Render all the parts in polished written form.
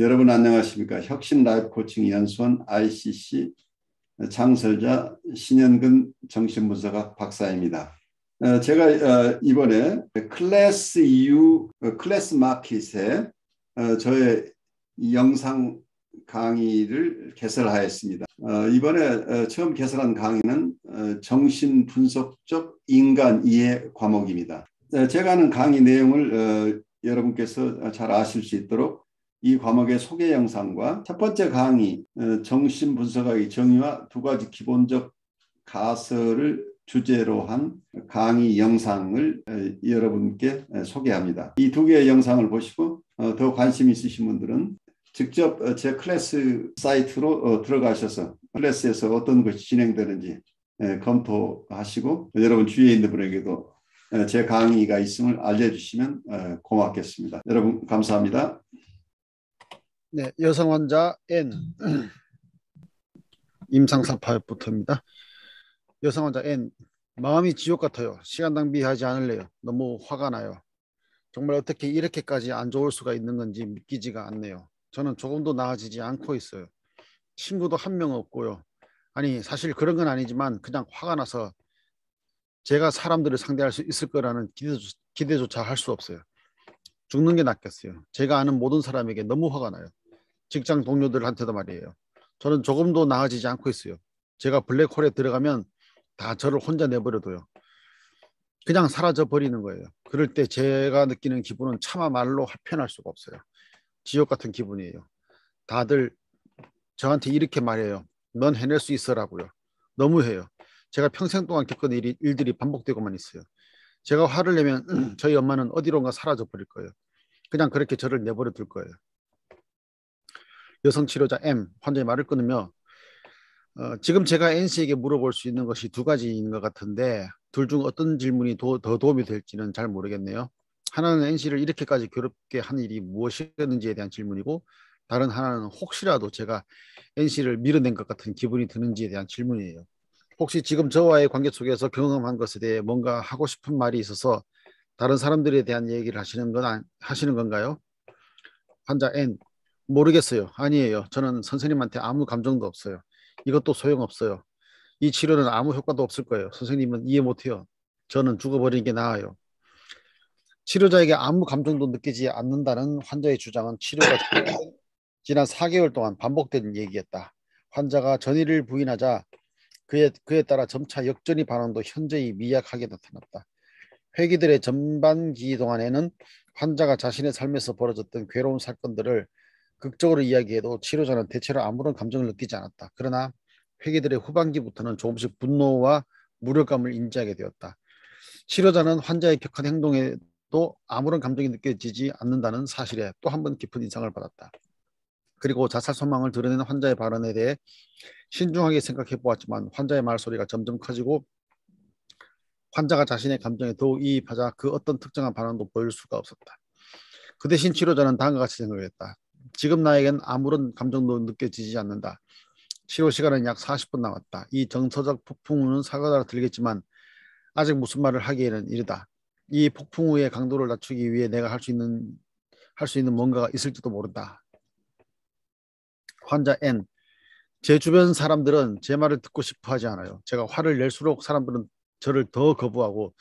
여러분 안녕하십니까? 혁신 라이프 코칭 연수원 ICC 창설자 신현근 정신분석학 박사입니다. 제가 이번에 클래스 EU 클래스 마켓에 저의 영상 강의를 개설하였습니다. 이번에 처음 개설한 강의는 정신분석적 인간 이해 과목입니다. 제가 하는 강의 내용을 여러분께서 잘 아실 수 있도록 이 과목의 소개 영상과 첫 번째 강의 정신분석학의 정의와 두 가지 기본적 가설을 주제로 한 강의 영상을 여러분께 소개합니다. 이 두 개의 영상을 보시고 더 관심 있으신 분들은 직접 제 클래스 사이트로 들어가셔서 클래스에서 어떤 것이 진행되는지 검토하시고 여러분 주위에 있는 분에게도 제 강의가 있음을 알려주시면 고맙겠습니다. 여러분 감사합니다. 네, 여성 환자 N 임상사파부터입니다. 여성 환자 N, 마음이 지옥 같아요. 시간 낭비하지 않을래요. 너무 화가 나요. 정말 어떻게 이렇게까지 안 좋을 수가 있는 건지 믿기지가 않네요. 저는 조금도 나아지지 않고 있어요. 친구도 한 명 없고요. 아니 사실 그런 건 아니지만 그냥 화가 나서 제가 사람들을 상대할 수 있을 거라는 기대조차 할 수 없어요. 죽는 게 낫겠어요. 제가 아는 모든 사람에게 너무 화가 나요. 직장 동료들한테도 말이에요. 저는 조금도 나아지지 않고 있어요. 제가 블랙홀에 들어가면 다 저를 혼자 내버려둬요. 그냥 사라져 버리는 거예요. 그럴 때 제가 느끼는 기분은 차마 말로 표현할 수가 없어요. 지옥 같은 기분이에요. 다들 저한테 이렇게 말해요. 넌 해낼 수 있어라고요. 너무해요. 제가 평생 동안 겪은 일들이 반복되고만 있어요. 제가 화를 내면 저희 엄마는 어디론가 사라져 버릴 거예요. 그냥 그렇게 저를 내버려 둘 거예요. 여성 치료자 M, 환자의 말을 끊으며 지금 제가 NC에게 물어볼 수 있는 것이 두 가지인 것 같은데 둘 중 어떤 질문이 더 도움이 될지는 잘 모르겠네요. 하나는 NC를 이렇게까지 괴롭게 한 일이 무엇이었는지에 대한 질문이고 다른 하나는 혹시라도 제가 NC를 밀어낸 것 같은 기분이 드는지에 대한 질문이에요. 혹시 지금 저와의 관계 속에서 경험한 것에 대해 뭔가 하고 싶은 말이 있어서 다른 사람들에 대한 얘기를 하시는 건가요? 환자 N, 모르겠어요. 아니에요. 저는 선생님한테 아무 감정도 없어요. 이것도 소용없어요. 이 치료는 아무 효과도 없을 거예요. 선생님은 이해 못해요. 저는 죽어버리는 게 나아요. 치료자에게 아무 감정도 느끼지 않는다는 환자의 주장은 치료가 지난 4개월 동안 반복된 얘기였다. 환자가 전의를 부인하자 그에 따라 점차 역전의 반응도 현저히 미약하게 나타났다. 회기들의 전반기 동안에는 환자가 자신의 삶에서 벌어졌던 괴로운 사건들을 극적으로 이야기해도 치료자는 대체로 아무런 감정을 느끼지 않았다. 그러나 회기들의 후반기부터는 조금씩 분노와 무력감을 인지하게 되었다. 치료자는 환자의 격한 행동에도 아무런 감정이 느껴지지 않는다는 사실에 또 한 번 깊은 인상을 받았다. 그리고 자살 소망을 드러내는 환자의 발언에 대해 신중하게 생각해 보았지만 환자의 말소리가 점점 커지고 환자가 자신의 감정에 더욱 이입하자 그 어떤 특정한 반응도 보일 수가 없었다. 그 대신 치료자는 다음과 같이 생각했다. 지금 나에겐 아무런 감정도 느껴지지 않는다. 치료 시간은 약 40분 남았다. 이 정서적 폭풍 후는 사과가 들겠지만 아직 무슨 말을 하기에는 이르다. 이 폭풍 후의 강도를 낮추기 위해 내가 할 수 있는 뭔가가 있을지도 모른다. 환자 N, 제 주변 사람들은 제 말을 듣고 싶어 하지 않아요. 제가 화를 낼수록 사람들은 저를 더 거부하고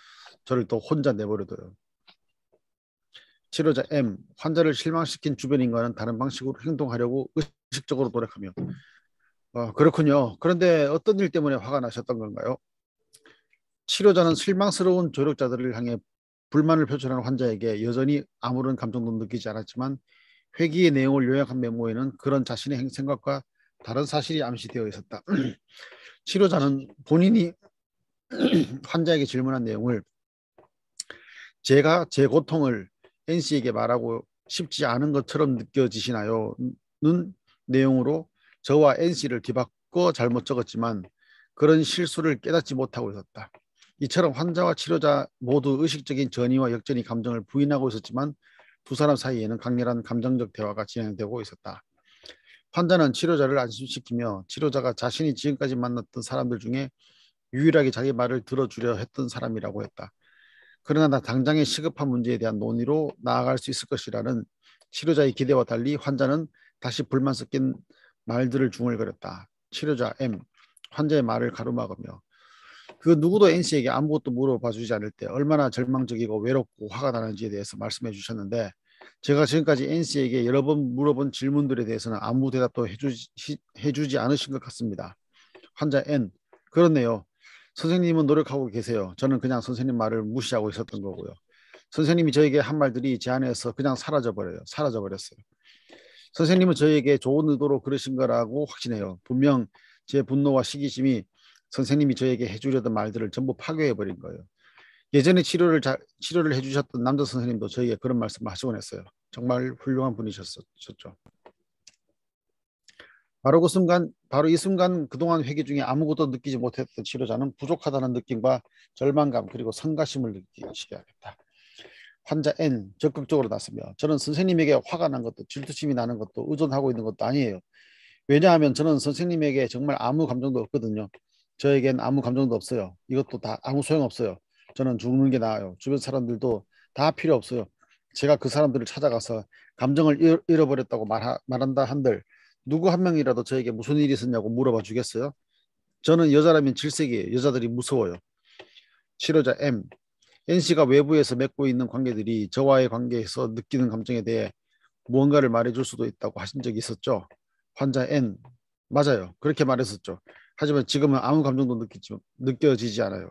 저를 더 혼자 내버려둬요. 치료자 M, 환자를 실망시킨 주변인과는 다른 방식으로 행동하려고 의식적으로 노력하며 그렇군요. 그런데 어떤 일 때문에 화가 나셨던 건가요? 치료자는 실망스러운 조력자들을 향해 불만을 표출하는 환자에게 여전히 아무런 감정도 느끼지 않았지만 회기의 내용을 요약한 메모에는 그런 자신의 생각과 다른 사실이 암시되어 있었다. 치료자는 본인이 환자에게 질문한 내용을 제가 제 고통을 NC에게 말하고 싶지 않은 것처럼 느껴지시나요? 는 내용으로 저와 NC를 뒤바꿔 잘못 적었지만 그런 실수를 깨닫지 못하고 있었다. 이처럼 환자와 치료자 모두 의식적인 전이와 역전의 감정을 부인하고 있었지만 두 사람 사이에는 강렬한 감정적 대화가 진행되고 있었다. 환자는 치료자를 안심시키며 치료자가 자신이 지금까지 만났던 사람들 중에 유일하게 자기 말을 들어주려 했던 사람이라고 했다. 그러나 당장의 시급한 문제에 대한 논의로 나아갈 수 있을 것이라는 치료자의 기대와 달리 환자는 다시 불만 섞인 말들을 중얼거렸다. 치료자 M, 환자의 말을 가로막으며 그 누구도 N씨에게 아무것도 물어봐 주지 않을 때 얼마나 절망적이고 외롭고 화가 나는지에 대해서 말씀해 주셨는데 제가 지금까지 N씨에게 여러 번 물어본 질문들에 대해서는 아무 대답도 해주지 않으신 것 같습니다. 환자 N, 그렇네요. 선생님은 노력하고 계세요. 저는 그냥 선생님 말을 무시하고 있었던 거고요. 선생님이 저에게 한 말들이 제 안에서 그냥 사라져버렸어요. 선생님은 저에게 좋은 의도로 그러신 거라고 확신해요. 분명 제 분노와 시기심이 선생님이 저에게 해주려던 말들을 전부 파괴해버린 거예요. 예전에 치료를 해주셨던 남자 선생님도 저에게 그런 말씀을 하시곤 했어요. 정말 훌륭한 분이셨죠. 바로 이 순간 그동안 회개 중에 아무것도 느끼지 못했던 치료자는 부족하다는 느낌과 절망감 그리고 성가심을 느끼기 시작했다. 환자 N 적극적으로 나서며 저는 선생님에게 화가 난 것도 질투심이 나는 것도 의존하고 있는 것도 아니에요. 왜냐하면 저는 선생님에게 정말 아무 감정도 없거든요. 저에겐 아무 감정도 없어요. 이것도 다 아무 소용없어요. 저는 죽는 게 나아요. 주변 사람들도 다 필요 없어요. 제가 그 사람들을 찾아가서 감정을 잃어버렸다고 말한다 한들 누구 한 명이라도 저에게 무슨 일이 있었냐고 물어봐 주겠어요? 저는 여자라면 질색이에요. 여자들이 무서워요. 치료자 M, N씨가 외부에서 맺고 있는 관계들이 저와의 관계에서 느끼는 감정에 대해 무언가를 말해줄 수도 있다고 하신 적이 있었죠. 환자 N, 맞아요. 그렇게 말했었죠. 하지만 지금은 아무 감정도 느껴지지 않아요.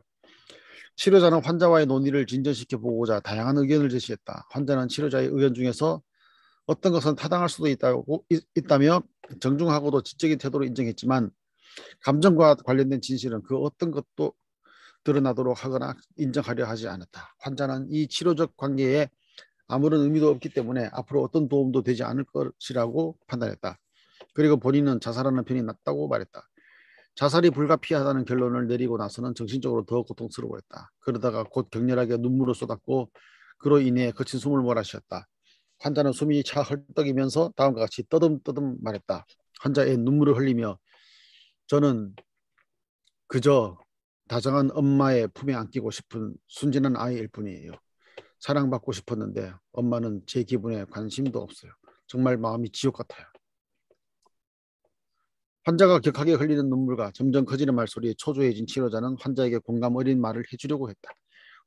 치료자는 환자와의 논의를 진전시켜 보고자 다양한 의견을 제시했다. 환자는 치료자의 의견 중에서 어떤 것은 타당할 수도 있다며 정중하고도 지적인 태도로 인정했지만 감정과 관련된 진실은 그 어떤 것도 드러나도록 하거나 인정하려 하지 않았다. 환자는 이 치료적 관계에 아무런 의미도 없기 때문에 앞으로 어떤 도움도 되지 않을 것이라고 판단했다. 그리고 본인은 자살하는 편이 낫다고 말했다. 자살이 불가피하다는 결론을 내리고 나서는 정신적으로 더 고통스러워했다. 그러다가 곧 격렬하게 눈물을 쏟았고 그로 인해 거친 숨을 몰아쉬었다. 환자는 숨이 차 헐떡이면서 다음과 같이 떠듬떠듬 말했다. 환자의 눈물을 흘리며 저는 그저 다정한 엄마의 품에 안기고 싶은 순진한 아이일 뿐이에요. 사랑받고 싶었는데 엄마는 제 기분에 관심도 없어요. 정말 마음이 지옥 같아요. 환자가 격하게 흘리는 눈물과 점점 커지는 말소리에 초조해진 치료자는 환자에게 공감 어린 말을 해주려고 했다.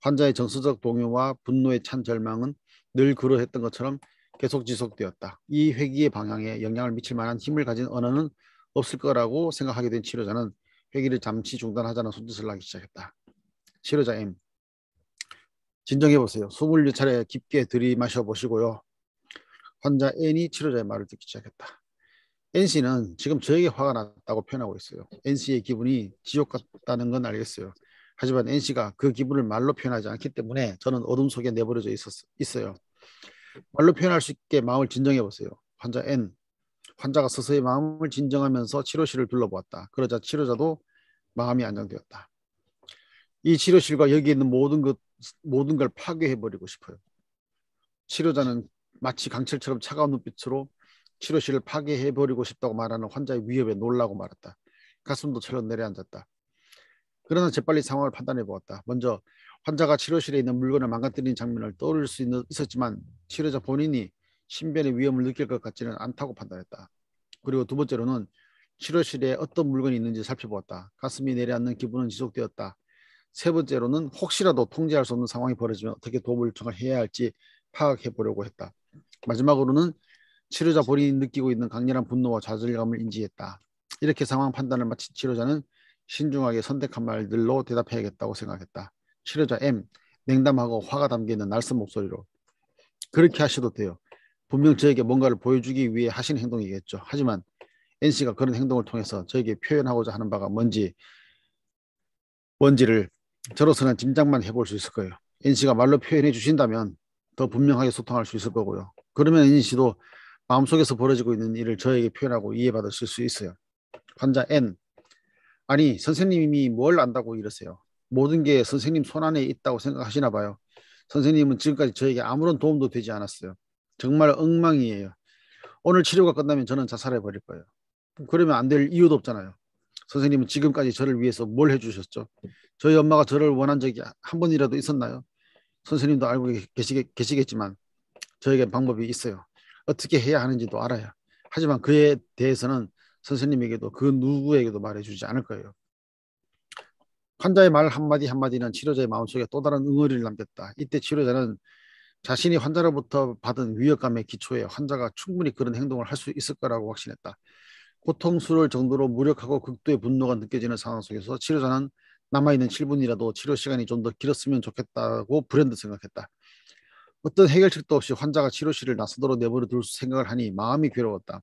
환자의 정서적 동요와 분노에 찬 절망은 늘 그러했던 것처럼 계속 지속되었다. 이 회기의 방향에 영향을 미칠 만한 힘을 가진 언어는 없을 거라고 생각하게 된 치료자는 회기를 잠시 중단하자는 손짓을 하기 시작했다. 치료자 M, 진정해 보세요. 숨을 몇 차례 깊게 들이마셔 보시고요. 환자 N이 치료자의 말을 듣기 시작했다. NC는 지금 저에게 화가 났다고 표현하고 있어요. NC의 기분이 지옥 같다는 건 알겠어요. 하지만 NC가 그 기분을 말로 표현하지 않기 때문에 저는 어둠 속에 내버려져 있어요. 말로 표현할 수 있게 마음을 진정해 보세요. 환자 N, 환자가 서서히 마음을 진정하면서 치료실을 둘러보았다. 그러자 치료자도 마음이 안정되었다. 이 치료실과 여기 있는 모든 걸 파괴해버리고 싶어요. 치료자는 마치 강철처럼 차가운 눈빛으로 치료실을 파괴해버리고 싶다고 말하는 환자의 위협에 놀라고 말았다. 가슴도 철렁 내려앉았다. 그러나 재빨리 상황을 판단해 보았다. 먼저 환자가 치료실에 있는 물건을 망가뜨리는 장면을 떠올릴 수 있었지만 치료자 본인이 신변의 위험을 느낄 것 같지는 않다고 판단했다. 그리고 두 번째로는 치료실에 어떤 물건이 있는지 살펴보았다. 가슴이 내려앉는 기분은 지속되었다. 세 번째로는 혹시라도 통제할 수 없는 상황이 벌어지면 어떻게 도움을 요청해야 할지 파악해 보려고 했다. 마지막으로는 치료자 본인이 느끼고 있는 강렬한 분노와 좌절감을 인지했다. 이렇게 상황 판단을 마친 치료자는 신중하게 선택한 말들로 대답해야겠다고 생각했다. 치료자 M, 냉담하고 화가 담겨있는 날쌘 목소리로 그렇게 하셔도 돼요. 분명 저에게 뭔가를 보여주기 위해 하신 행동이겠죠. 하지만 NC가 그런 행동을 통해서 저에게 표현하고자 하는 바가 뭔지를 저로서는 짐작만 해볼 수 있을 거예요. NC가 말로 표현해 주신다면 더 분명하게 소통할 수 있을 거고요. 그러면 NC도 마음속에서 벌어지고 있는 일을 저에게 표현하고 이해받으실 수 있어요. 환자 N, 아니 선생님이 뭘 안다고 이러세요. 모든 게 선생님 손안에 있다고 생각하시나 봐요. 선생님은 지금까지 저에게 아무런 도움도 되지 않았어요. 정말 엉망이에요. 오늘 치료가 끝나면 저는 자살해 버릴 거예요. 그러면 안 될 이유도 없잖아요. 선생님은 지금까지 저를 위해서 뭘 해주셨죠? 저희 엄마가 저를 원한 적이 한 번이라도 있었나요? 선생님도 알고 계시겠지만 저에게 방법이 있어요. 어떻게 해야 하는지도 알아요. 하지만 그에 대해서는 선생님에게도 그 누구에게도 말해주지 않을 거예요. 환자의 말 한마디 한마디는 치료자의 마음속에 또 다른 응어리를 남겼다. 이때 치료자는 자신이 환자로부터 받은 위협감의 기초에 환자가 충분히 그런 행동을 할 수 있을 거라고 확신했다. 고통스러울 정도로 무력하고 극도의 분노가 느껴지는 상황 속에서 치료자는 남아있는 7분이라도 치료 시간이 좀 더 길었으면 좋겠다고 불현듯 생각했다. 어떤 해결책도 없이 환자가 치료실을 나서도록 내버려 둘 생각을 하니 마음이 괴로웠다.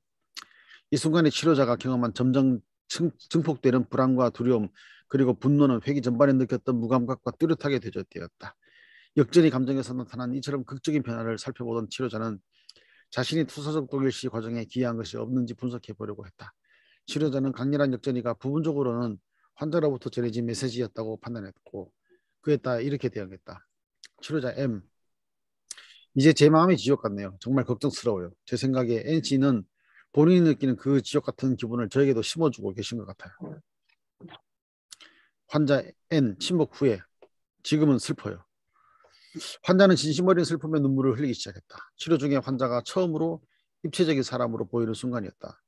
이 순간에 치료자가 경험한 점점 증폭되는 불안과 두려움 그리고 분노는 회기 전반에 느꼈던 무감각과 뚜렷하게 되었다. 역전이 감정에서 나타난 이처럼 극적인 변화를 살펴보던 치료자는 자신이 투사적 독일시 과정에 기여한 것이 없는지 분석해 보려고 했다. 치료자는 강렬한 역전이가 부분적으로는 환자로부터 전해진 메시지였다고 판단했고 그에 따라 이렇게 대응했다. 치료자 M, 이제 제 마음이 지옥 같네요. 정말 걱정스러워요. 제 생각에 NC는 본인이 느끼는 그 지옥 같은 기분을 저에게도 심어주고 계신 것 같아요. 환자 N, 침묵 후에 지금은 슬퍼요. 환자는 진심 어린 슬픔의 눈물을 흘리기 시작했다. 치료 중에 환자가 처음으로 입체적인 사람으로 보이는 순간이었다.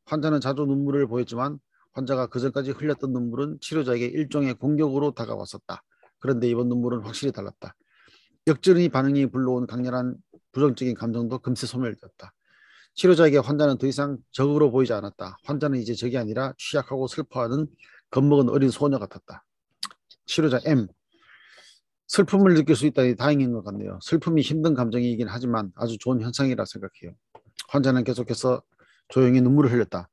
환자는 자주 눈물을 보였지만 환자가 그전까지 흘렸던 눈물은 치료자에게 일종의 공격으로 다가왔었다. 그런데 이번 눈물은 확실히 달랐다. 역전의 반응이 불러온 강렬한 부정적인 감정도 금세 소멸되었다. 치료자에게 환자는 더 이상 적으로 보이지 않았다. 환자는 이제 적이 아니라 취약하고 슬퍼하는 겁먹은 어린 소녀 같았다. 치료자 M, 슬픔을 느낄 수 있다니 다행인 것 같네요. 슬픔이 힘든 감정이긴 하지만 아주 좋은 현상이라 생각해요. 환자는 계속해서 조용히 눈물을 흘렸다.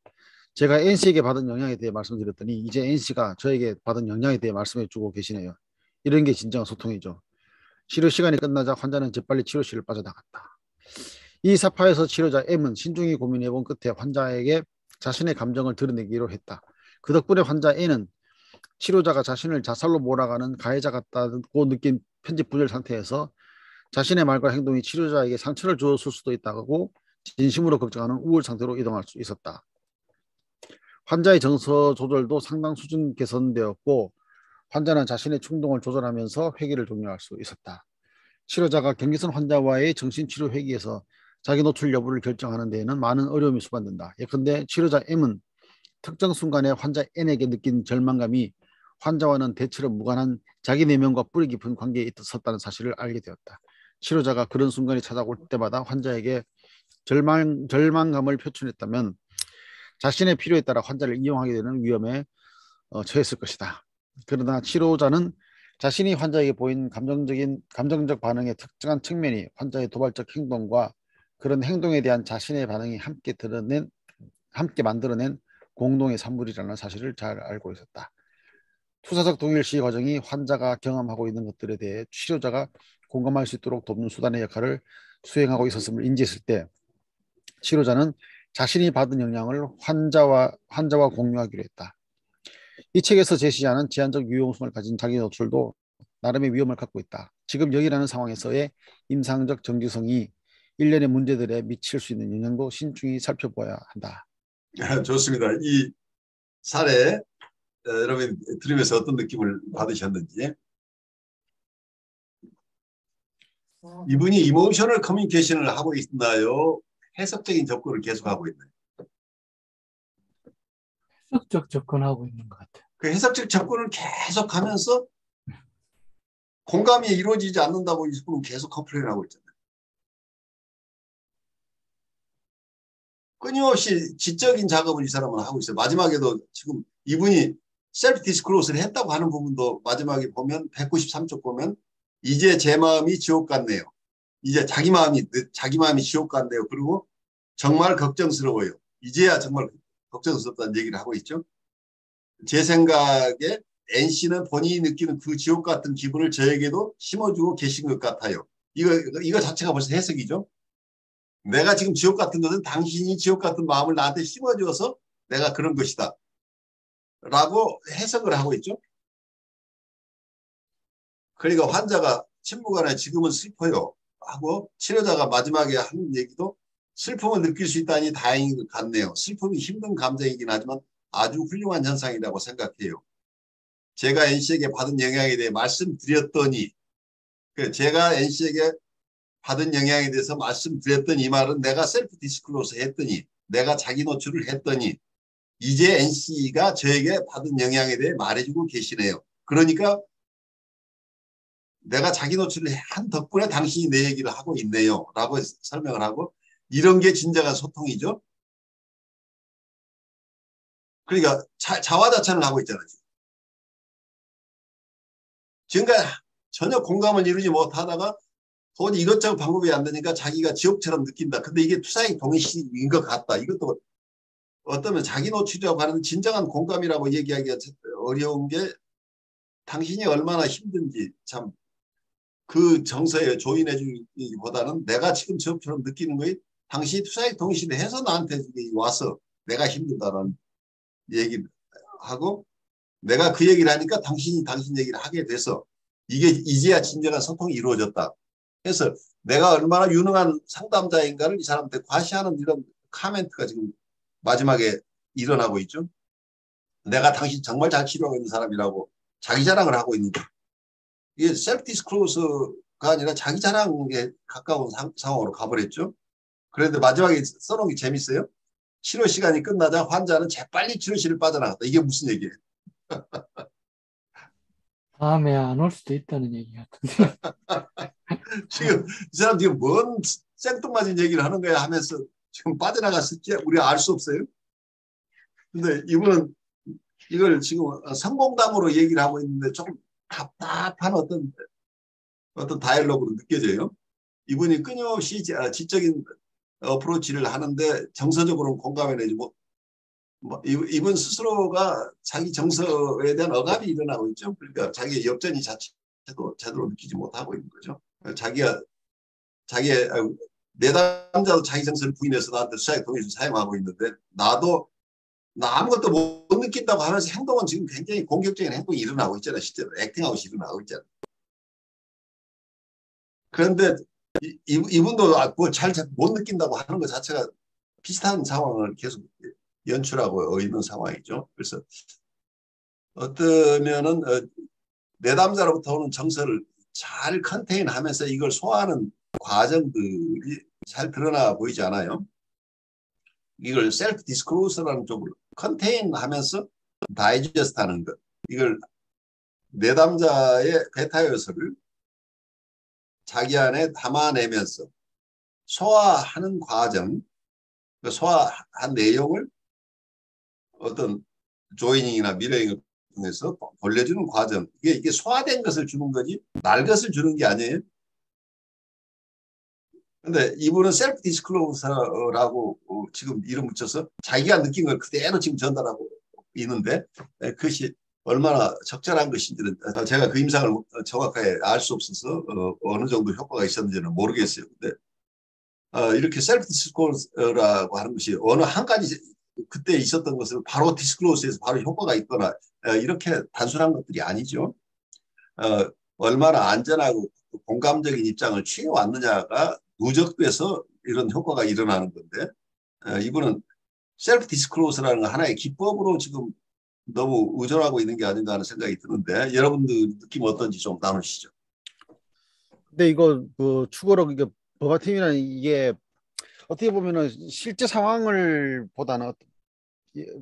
제가 NC에게 받은 영향에 대해 말씀드렸더니 이제 NC가 저에게 받은 영향에 대해 말씀해 주고 계시네요. 이런 게 진정한 소통이죠. 치료 시간이 끝나자 환자는 재빨리 치료실을 빠져나갔다. 이 사파에서 치료자 M은 신중히 고민해본 끝에 환자에게 자신의 감정을 드러내기로 했다. 그 덕분에 환자 N은 치료자가 자신을 자살로 몰아가는 가해자 같다고 느낀 편집분열 상태에서 자신의 말과 행동이 치료자에게 상처를 주었을 수도 있다고 진심으로 걱정하는 우울 상태로 이동할 수 있었다. 환자의 정서 조절도 상당 수준 개선되었고 환자는 자신의 충동을 조절하면서 회개를 종료할 수 있었다. 치료자가 경계선 환자와의 정신치료 회기에서 자기 노출 여부를 결정하는 데에는 많은 어려움이 수반된다. 예컨대 치료자 M은 특정 순간에 환자 N에게 느낀 절망감이 환자와는 대체로 무관한 자기 내면과 뿌리 깊은 관계에 있었다는 사실을 알게 되었다. 치료자가 그런 순간이 찾아올 때마다 환자에게 절망감을 표출했다면 자신의 필요에 따라 환자를 이용하게 되는 위험에 처했을 것이다. 그러나 치료자는 자신이 환자에게 보인 감정적 반응의 특정한 측면이 환자의 도발적 행동과 그런 행동에 대한 자신의 반응이 함께 만들어낸 공동의 산물이라는 사실을 잘 알고 있었다. 투사적 동일시 과정이 환자가 경험하고 있는 것들에 대해 치료자가 공감할 수 있도록 돕는 수단의 역할을 수행하고 있었음을 인지했을 때 치료자는 자신이 받은 영향을 환자와 공유하기로 했다. 이 책에서 제시하는 제한적 유용성을 가진 자기 노출도 나름의 위험을 갖고 있다. 지금 여기라는 상황에서의 임상적 정지성이 일련의 문제들에 미칠 수 있는 영향도 신중히 살펴봐야 한다. 좋습니다. 이 사례 여러분 들으면서 어떤 느낌을 받으셨는지. 이분이 이모셔널 커뮤니케이션을 하고 있나요? 해석적인 접근을 계속하고 있나요? 해석적 접근하고 있는 것 같아요. 그 해석적 접근을 계속하면서 공감이 이루어지지 않는다고 이분은 계속 컴플레인하고 있잖아요. 끊임없이 지적인 작업을 이 사람은 하고 있어요. 마지막에도 지금 이분이 셀프 디스클로스를 했다고 하는 부분도 마지막에 보면 193쪽 보면 이제 제 마음이 지옥 같네요. 이제 자기 마음이 지옥 같네요. 그리고 정말 걱정스러워요. 이제야 정말 걱정스럽다는 얘기를 하고 있죠. 제 생각에 NC는 본인이 느끼는 그 지옥 같은 기분을 저에게도 심어주고 계신 것 같아요. 이거 자체가 벌써 해석이죠. 내가 지금 지옥 같은 것은 당신이 지옥 같은 마음을 나한테 심어줘서 내가 그런 것이다. 라고 해석을 하고 있죠. 그러니까 환자가 침묵하네 지금은 슬퍼요. 하고 치료자가 마지막에 하는 얘기도 슬픔을 느낄 수 있다니 다행인 것 같네요. 슬픔이 힘든 감정이긴 하지만 아주 훌륭한 현상이라고 생각해요. 제가 NC에게 받은 영향에 대해 말씀드렸더니 제가 NC에게 받은 영향에 대해서 말씀드렸던 이 말은 내가 셀프 디스클로스 했더니 내가 자기 노출을 했더니 이제 NC가 저에게 받은 영향에 대해 말해주고 계시네요. 그러니까 내가 자기 노출을 한 덕분에 당신이 내 얘기를 하고 있네요. 라고 설명을 하고 이런 게 진정한 소통이죠. 그러니까 자화자찬을 하고 있잖아요. 지금까지 전혀 공감을 이루지 못하다가 도저히 이것저것 방법이 안 되니까 자기가 지옥처럼 느낀다. 근데 이게 투사의 동의식인 것 같다. 이것도 어쩌면 자기 노출이라고 하는 진정한 공감이라고 얘기하기가 어려운 게 당신이 얼마나 힘든지 참 그 정서에 조인해 주기보다는 내가 지금 저처럼 느끼는 거에 당신이 투사의 동의식을 해서 나한테 와서 내가 힘들다는 얘기를 하고 내가 그 얘기를 하니까 당신이 당신 얘기를 하게 돼서 이게 이제야 진정한 소통이 이루어졌다. 그래서 내가 얼마나 유능한 상담자인가를 이 사람한테 과시하는 이런 카멘트가 지금 마지막에 일어나고 있죠. 내가 당신 정말 잘 치료하고 있는 사람이라고 자기 자랑을 하고 있는 거예요. 이게 셀프 디스클로저가 아니라 자기 자랑에 가까운 상황으로 가버렸죠. 그런데 마지막에 써놓은 게 재밌어요. 치료 시간이 끝나자 환자는 재빨리 치료실을 빠져나갔다. 이게 무슨 얘기예요? 다음에 안 올 수도 있다는 얘기 같은데. 지금 이 사람 지금 뭔 생뚱맞은 얘기를 하는 거야 하면서 지금 빠져나갔을지 우리가 알 수 없어요. 근데 이분은 이걸 지금 성공담으로 얘기를 하고 있는데 조금 답답한 어떤 다이얼로그로 느껴져요. 이분이 끊임없이 지적인 어프로치를 하는데 정서적으로는 공감을 내지 못. 이분 스스로가 자기 정서에 대한 억압이 일어나고 있죠. 그러니까 자기의 역전이 자체도 제대로 느끼지 못하고 있는 거죠. 자기의 내담자도 자기 정서를 부인해서 나한테 수사의 동의를 사용하고 있는데 나도 나 아무것도 못 느낀다고 하면서 행동은 지금 굉장히 공격적인 행동이 일어나고 있잖아요. 실제로 액팅아웃이 일어나고 있잖아요. 그런데 이분도 뭘 잘 못 느낀다고 하는 것 자체가 비슷한 상황을 계속 연출하고 있는 상황이죠. 그래서 어떠면은 내담자로부터 오는 정서를 잘 컨테인하면서 이걸 소화하는 과정들이 잘 드러나 보이지 않아요. 이걸 셀프 디스클로저라는 쪽으로 컨테인하면서 다이제스트하는 것. 이걸 내담자의 베타 요소를 자기 안에 담아내면서 소화하는 과정, 소화한 내용을 어떤 조이닝이나 미러잉을 통해서 돌려주는 과정. 이게 소화된 것을 주는 거지 날 것을 주는 게 아니에요. 근데 이분은 셀프 디스클로저라고 지금 이름 붙여서 자기가 느낀 걸 그대로 지금 전달하고 있는데 그것이 얼마나 적절한 것인지는 제가 그 임상을 정확하게 알 수 없어서 어느 정도 효과가 있었는지는 모르겠어요. 근데 이렇게 셀프 디스클로저라고 하는 것이 어느 한 가지 그때 있었던 것을 바로 디스클로즈해서 바로 효과가 있거나 이렇게 단순한 것들이 아니죠. 얼마나 안전하고 공감적인 입장을 취해왔느냐가 누적돼서 이런 효과가 일어나는 건데 이분은 셀프 디스클로즈라는 하나의 기법으로 지금 너무 의존하고 있는 게 아닌가 하는 생각이 드는데 여러분들 느낌 어떤지 좀 나누시죠. 근데 이거 그 추가로 이게 버바팀이라는 이게 어떻게 보면은 실제 상황을 보다는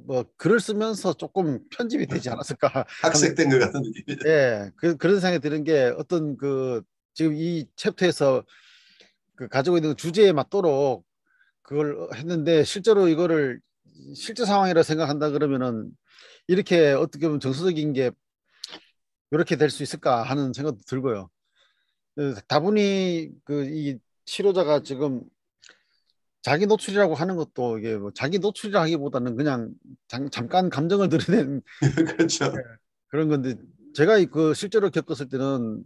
뭐 글을 쓰면서 조금 편집이 되지 않았을까 학색된 것 같은 느낌이죠. 예, 그런 생각이 드는 게 어떤 그 지금 이 챕터에서 그 가지고 있는 주제에 맞도록 그걸 했는데 실제로 이거를 실제 상황이라 생각한다 그러면은 이렇게 어떻게 보면 정서적인 게 이렇게 될 수 있을까 하는 생각도 들고요. 다분히 그 이 치료자가 지금 자기 노출이라고 하는 것도 이게 뭐 자기 노출이라 하기보다는 그냥 잠깐 감정을 드러낸 그렇죠. 그런 건데 제가 그 실제로 겪었을 때는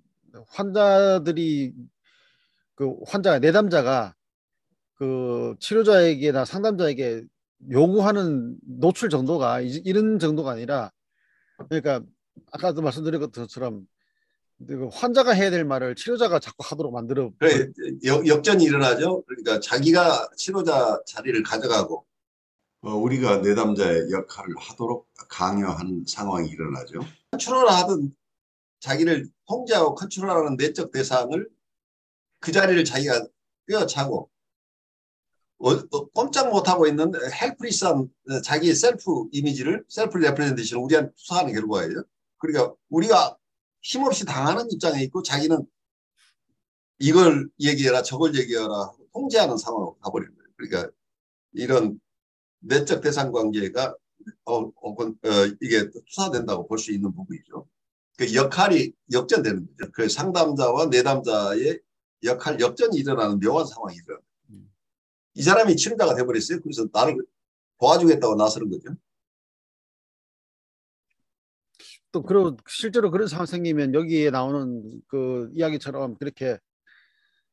환자들이 그 환자 내담자가 그 치료자에게나 상담자에게 요구하는 노출 정도가 이런 정도가 아니라 그러니까 아까도 말씀드린 것처럼 그 환자가 해야 될 말을 치료자가 자꾸 하도록 만들어 그래, 역전이 일어나죠. 그러니까 자기가 치료자 자리를 가져가고 우리가 내담자의 역할을 하도록 강요하는 상황이 일어나죠. 컨트롤하던 자기를 통제하고 컨트롤하는 내적 대상을 그 자리를 자기가 꿰어차고 꼼짝 못하고 있는 헬프리스한 자기의 셀프 이미지를, 셀프 레프레젠테이션을 우리한테 투사하는 결과예요. 그러니까 우리가 힘없이 당하는 입장에 있고 자기는 이걸 얘기해라 저걸 얘기해라 통제하는 상황으로 가버리는 거예요. 그러니까 이런 내적 대상 관계가 이게 투사된다고 볼 수 있는 부분이죠. 그 역할이 역전되는 거죠. 그 상담자와 내담자의 역할 역전이 일어나는 묘한 상황이죠. 이 사람이 치료자가 돼버렸어요. 그래서 나를 도와주겠다고 나서는 거죠. 또 그리고 실제로 그런 상황 생기면 여기에 나오는 그 이야기처럼 그렇게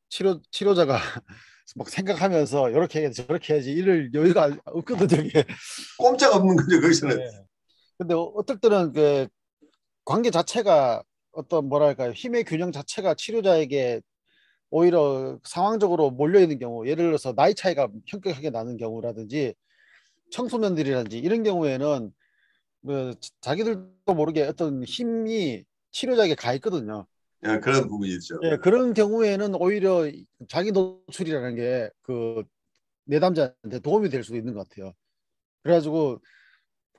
치료자가 막 생각하면서 이렇게 해야지 저렇게 해야지 이럴 여유가 없거든요. 이게. 꼼짝 없는 거죠. 거기서는. 네. 근데 어떨 때는 그 관계 자체가 어떤 뭐랄까요 힘의 균형 자체가 치료자에게 오히려 상황적으로 몰려있는 경우, 예를 들어서 나이 차이가 현격하게 나는 경우라든지 청소년들이라든지 이런 경우에는 뭐 자기들도 모르게 어떤 힘이 치료자에게 가 있거든요. 예, 그런 부분이 있죠. 예, 그런 경우에는 오히려 자기 노출이라는 게 그 내담자한테 도움이 될 수도 있는 것 같아요. 그래가지고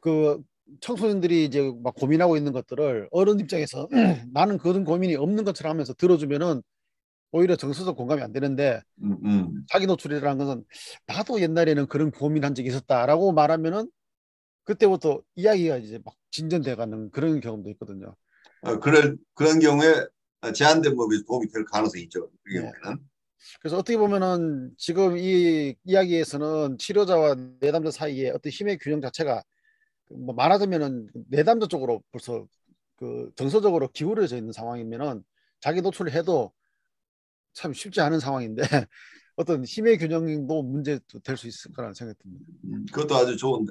그 청소년들이 이제 막 고민하고 있는 것들을 어른 입장에서 나는 그런 고민이 없는 것처럼 하면서 들어주면은 오히려 정서적 공감이 안 되는데 자기 노출이라는 것은 나도 옛날에는 그런 고민한 적이 있었다라고 말하면은 그때부터 이야기가 이제 막 진전돼가는 그런 경험도 있거든요. 그런 경우에 제한된 법이 도움이 될 가능성이 있죠. 그 네. 경우에는. 그래서 어떻게 보면은 지금 이 이야기에서는 치료자와 내담자 사이에 어떤 힘의 균형 자체가 뭐 말하자면은 내담자 쪽으로 벌써 그 정서적으로 기울어져 있는 상황이면은 자기 노출을 해도 참 쉽지 않은 상황인데 어떤 힘의 균형도 문제 될 수 있을 거라는 생각이 듭니다. 그것도 아주 좋은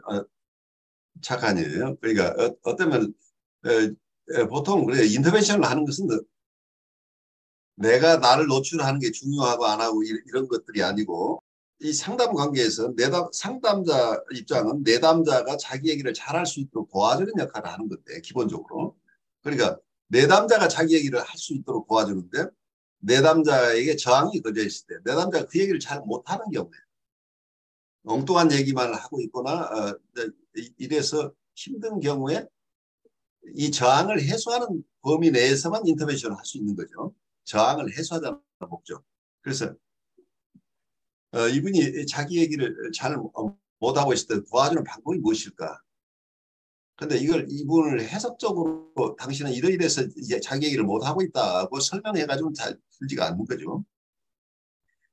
착안이에요. 그러니까 어쩌면 보통 그래 인터벤션을 하는 것은 내가 나를 노출하는 게 중요하고 안 하고 이런 것들이 아니고 이 상담 관계에서 상담자 입장은 내담자가 자기 얘기를 잘할 수 있도록 도와주는 역할을 하는 건데 기본적으로. 그러니까 내담자가 자기 얘기를 할 수 있도록 도와주는데 내담자에게 저항이 거져 있을 때 내담자가 그 얘기를 잘 못하는 경우에 엉뚱한 얘기만 하고 있거나 이래서 힘든 경우에 이 저항을 해소하는 범위 내에서만 인터벤션을 할 수 있는 거죠. 저항을 해소하자는 목적. 그래서 이분이 자기 얘기를 잘 못하고 있을 때 도와주는 방법이 무엇일까? 근데 이분을 해석적으로 당신은 이러이래서 자기 얘기를 못하고 있다고 설명해가지고 잘 들지가 않는 거죠.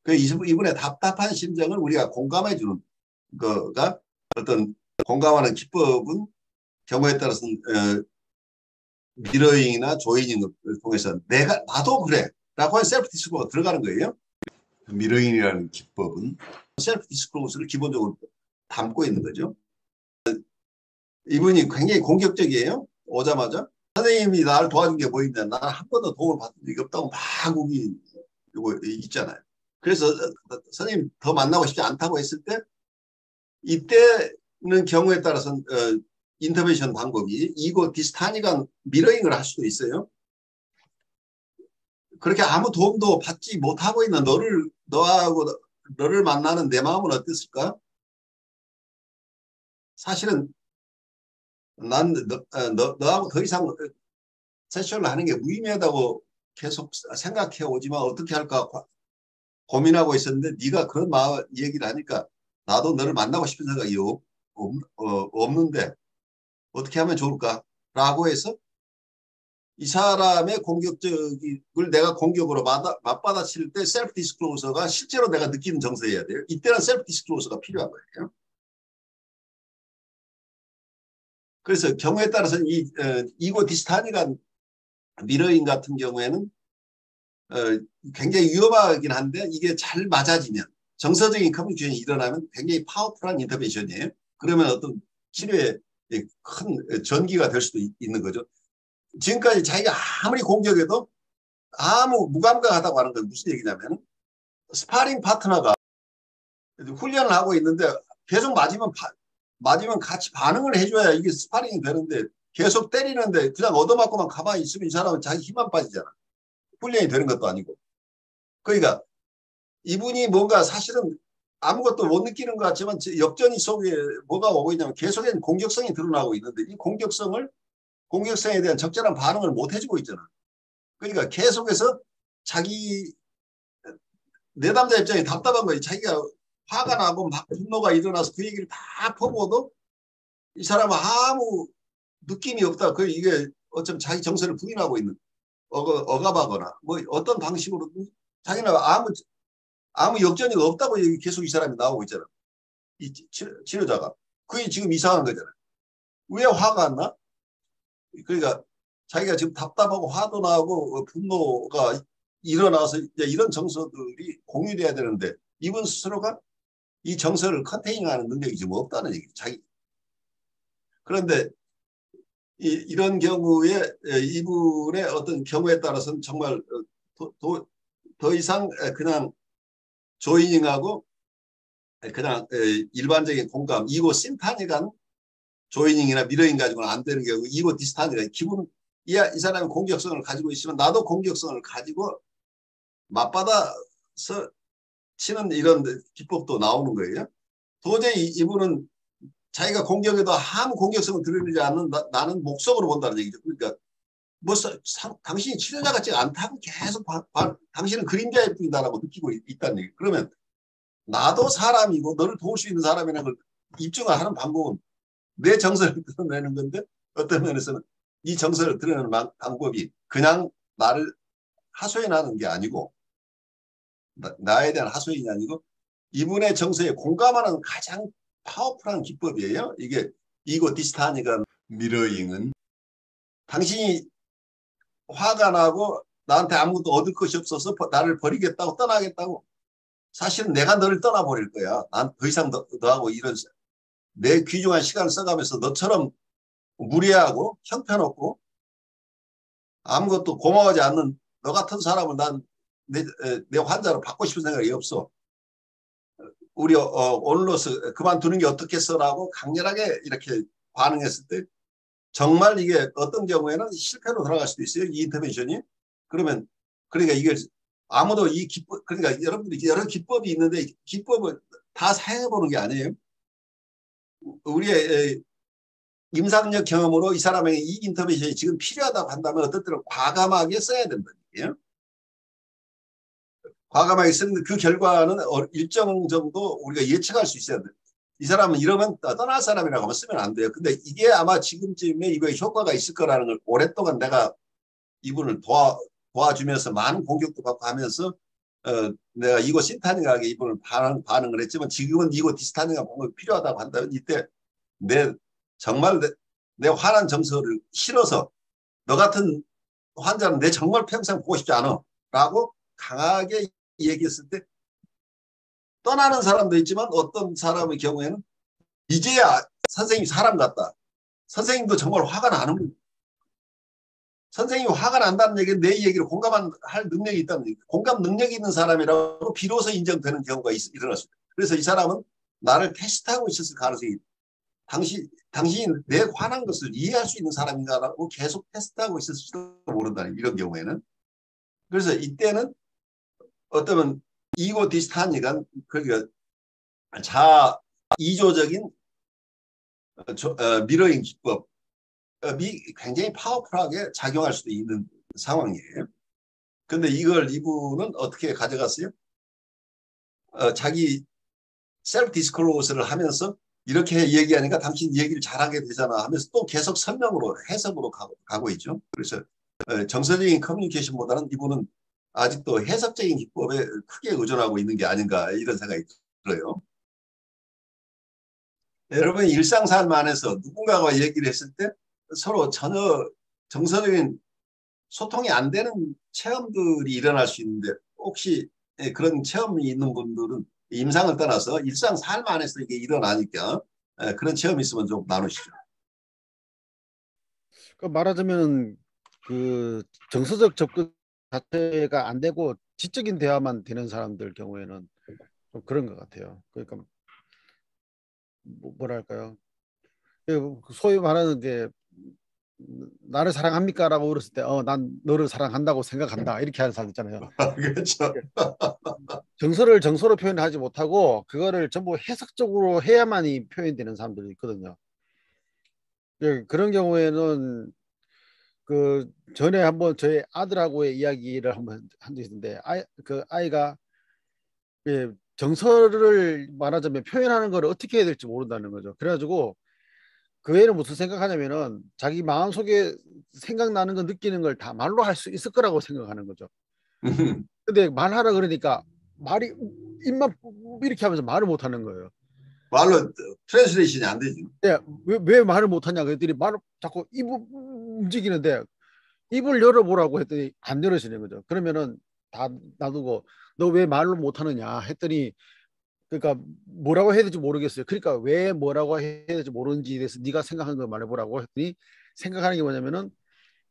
그 이분의 답답한 심정을 우리가 공감해 주는 거가 어떤 공감하는 기법은 경우에 따라서는 미러잉이나 조이닝을 통해서 나도 그래 라고 하는 셀프 디스크로스가 들어가는 거예요. 미러잉이라는 기법은 셀프 디스크로스를 기본적으로 담고 있는 거죠. 이분이 굉장히 공격적이에요. 오자마자 선생님이 나를 도와준 게 뭐 있냐, 나는 한 번도 도움을 받은 적이 없다고 막 우기 이거 있잖아요. 그래서 선생님 더 만나고 싶지 않다고 했을 때 이때는 경우에 따라서는 인터벤션 방법이 이거 디스타니가 미러잉을 할 수도 있어요. 그렇게 아무 도움도 받지 못하고 있는 너를 만나는 내 마음은 어땠을까? 사실은 난 너하고 더 이상 세션을 하는 게 무의미하다고 계속 생각해 오지만 어떻게 할까 고민하고 있었는데 네가 그런 얘기를 하니까 나도 너를 만나고 싶은 생각이 없는데 어떻게 하면 좋을까? 라고 해서 이 사람의 공격적을 내가 공격으로 맞받아칠 때 셀프 디스클로저가 실제로 내가 느끼는 정서여야 돼요. 이때는 셀프 디스클로저가 필요한 거예요. 그래서 경우에 따라서는 이고 디스타니가 미러잉 같은 경우에는 굉장히 위험하긴 한데 이게 잘 맞아지면 정서적인 커뮤니케이션이 일어나면 굉장히 파워풀한 인터벤션이에요. 그러면 어떤 치료에 큰 전기가 될 수도 있는 거죠. 지금까지 자기가 아무리 공격해도 아무 무감각하다고 하는 건 무슨 얘기냐면 스파링 파트너가 훈련을 하고 있는데 계속 맞으면 같이 반응을 해줘야 이게 스파링이 되는데 계속 때리는데 그냥 얻어맞고만 가만히 있으면 이 사람은 자기 힘만 빠지잖아. 훈련이 되는 것도 아니고. 그러니까 이분이 뭔가 사실은 아무것도 못 느끼는 것 같지만 역전이 속에 뭐가 오고 있냐면 계속해서 공격성이 드러나고 있는데 이 공격성에 대한 적절한 반응을 못 해주고 있잖아. 그러니까 계속해서 자기 내담자 입장이 답답한 거지. 자기가 화가 나고 막 분노가 일어나서 그 얘기를 다 퍼부어도 이 사람은 아무 느낌이 없다. 그 이게 어쩜 자기 정서를 부인하고 있는 억압하거나 뭐 어떤 방식으로 자기는 아무 역전이 없다고 계속 이 사람이 나오고 있잖아. 이 치료자가. 그게 지금 이상한 거잖아. 왜 화가 안 나? 그러니까 자기가 지금 답답하고 화도 나고 분노가 일어나서 이제 이런 정서들이 공유돼야 되는데 이분 스스로가 이 정서를 컨테이닝하는 능력이 지금 없다는 얘기죠. 그런데 이런 경우에 이분의 어떤 경우에 따라서는 정말 더 이상 그냥 조이닝하고 그냥 일반적인 공감, 이고 심판이간 조이닝이나 미러잉 가지고는 안 되는 경우 이고 디스탄이가 이 사람이 공격성을 가지고 있으면 나도 공격성을 가지고 맞받아서 치는 이런 기법도 나오는 거예요. 도저히 이분은 자기가 공격에도 아무 공격성을 드러내지 않는 나는 목적으로 본다는 얘기죠. 그러니까 뭐 당신이 치료자 같지 않다고 계속 당신은 그림자일 뿐이다라고 느끼고 있다는 얘기. 그러면 나도 사람이고 너를 도울 수 있는 사람이라는 걸 입증을 하는 방법은 내 정서를 드러내는 건데 어떤 면에서는 이 정서를 드러내는 방법이 그냥 나를 하소연하는 게 아니고 나에 대한 하소연이 아니고 이분의 정서에 공감하는 가장 파워풀한 기법이에요. 이게 이고 디스타니가 미러잉은 당신이 화가 나고 나한테 아무것도 얻을 것이 없어서 나를 버리겠다고 떠나겠다고 사실은 내가 너를 떠나버릴 거야. 난 더 이상 너하고 이런 내 귀중한 시간을 써가면서 너처럼 무례하고 형편없고 아무것도 고마워하지 않는 너 같은 사람을 난 내 환자로 받고 싶은 생각이 없어. 우리 오늘로서 그만두는 게 어떻겠어라고 강렬하게 이렇게 반응했을 때 정말 이게 어떤 경우에는 실패로 돌아갈 수도 있어요. 이 인터벤션이. 그러니까 이게 아무도 이 기법, 그러니까 여러분들이 여러 기법이 있는데 기법을 다 사용해보는 게 아니에요. 우리의 임상력 경험으로 이 사람에게 이 인터벤션이 지금 필요하다고 한다면 어떤 때는 과감하게 써야 된다는 얘기예요. 과감하게 쓰는데 그 결과는 일정 정도 우리가 예측할 수 있어야 돼요. 이 사람은 이러면 떠날 사람이라고 하면 쓰면 안 돼요. 근데 이게 아마 지금쯤에 이거에 효과가 있을 거라는 걸 오랫동안 내가 이분을 도와주면서 많은 공격도 받고 하면서 내가 이거 신타니가하게 이분을 반응을 했지만 지금은 이거 디스타니가 뭔가 필요하다고 한다면 이때 정말 내 화난 정서를 실어서 너 같은 환자는 내 정말 평생 보고 싶지 않아 라고 강하게 얘기했을 때 떠나는 사람도 있지만 어떤 사람의 경우에는 이제야 선생님이 사람 같다. 선생님도 정말 화가 나는 거예요. 선생님이 화가 난다는 얘기는 내 얘기를 공감할 능력이 있다는 얘기. 공감 능력이 있는 사람이라고 비로소 인정되는 경우가 일어날 수 있다. 그래서 이 사람은 나를 테스트하고 있었을 가능성이 당신이 내 화난 것을 이해할 수 있는 사람인가라고 계속 테스트하고 있을지도 모른다는 이런 경우에는. 그래서 이때는 어쩌면 이고 디스타니가 그러니까 이조적인 미러잉 기법이 굉장히 파워풀하게 작용할 수도 있는 상황이에요. 근데 이분은 어떻게 가져갔어요? 자기 셀프 디스클로저를 하면서 이렇게 얘기하니까 당신 얘기를 잘하게 되잖아 하면서 또 계속 설명으로 해석으로 가고 있죠. 그래서 정서적인 커뮤니케이션보다는 이분은 아직도 해석적인 기법에 크게 의존하고 있는 게 아닌가 이런 생각이 들어요. 여러분 일상 삶 안에서 누군가가 얘기를 했을 때 서로 전혀 정서적인 소통이 안 되는 체험들이 일어날 수 있는데 혹시 그런 체험이 있는 분들은 임상을 떠나서 일상 삶 안에서 이게 일어나니까 그런 체험이 있으면 좀 나누시죠. 그 말하자면 그 정서적 접근 자체가 안 되고 지적인 대화만 되는 사람들 경우에는 좀 그런 것 같아요. 그러니까 뭐랄까요? 소위 말하는 게 나를 사랑합니까? 라고 물었을 때 난 너를 사랑한다고 생각한다. 이렇게 하는 사람 있잖아요. 그렇죠. 정서를 정서로 표현하지 못하고 그거를 전부 해석적으로 해야만이 표현되는 사람들이 있거든요. 예, 그런 경우에는 그 전에 한번 저희 아들하고의 이야기를 한번 한 적이 있는데 그 아이가 예, 정서를 말하자면 표현하는 걸 어떻게 해야 될지 모른다는 거죠. 그래가지고 그 애는 무슨 생각하냐면은 자기 마음속에 생각나는 거 느끼는 걸 다 말로 할 수 있을 거라고 생각하는 거죠. 근데 말하라 그러니까 말이 입만 이렇게 하면서 말을 못 하는 거예요. 말로 트랜스레이션이 안 되지. 예, 왜 말을 못 하냐 그랬더니 말을 자꾸 입을 움직이는데 입을 열어보라고 했더니 안 열어지는 거죠. 그러면은 다 놔두고 너 왜 말을 못 하느냐 했더니 그러니까 뭐라고 해야 될지 모르겠어요. 그러니까 왜 뭐라고 해야 될지 모르는지에 대해서 네가 생각하는 걸 말해보라고 했더니 생각하는 게 뭐냐면은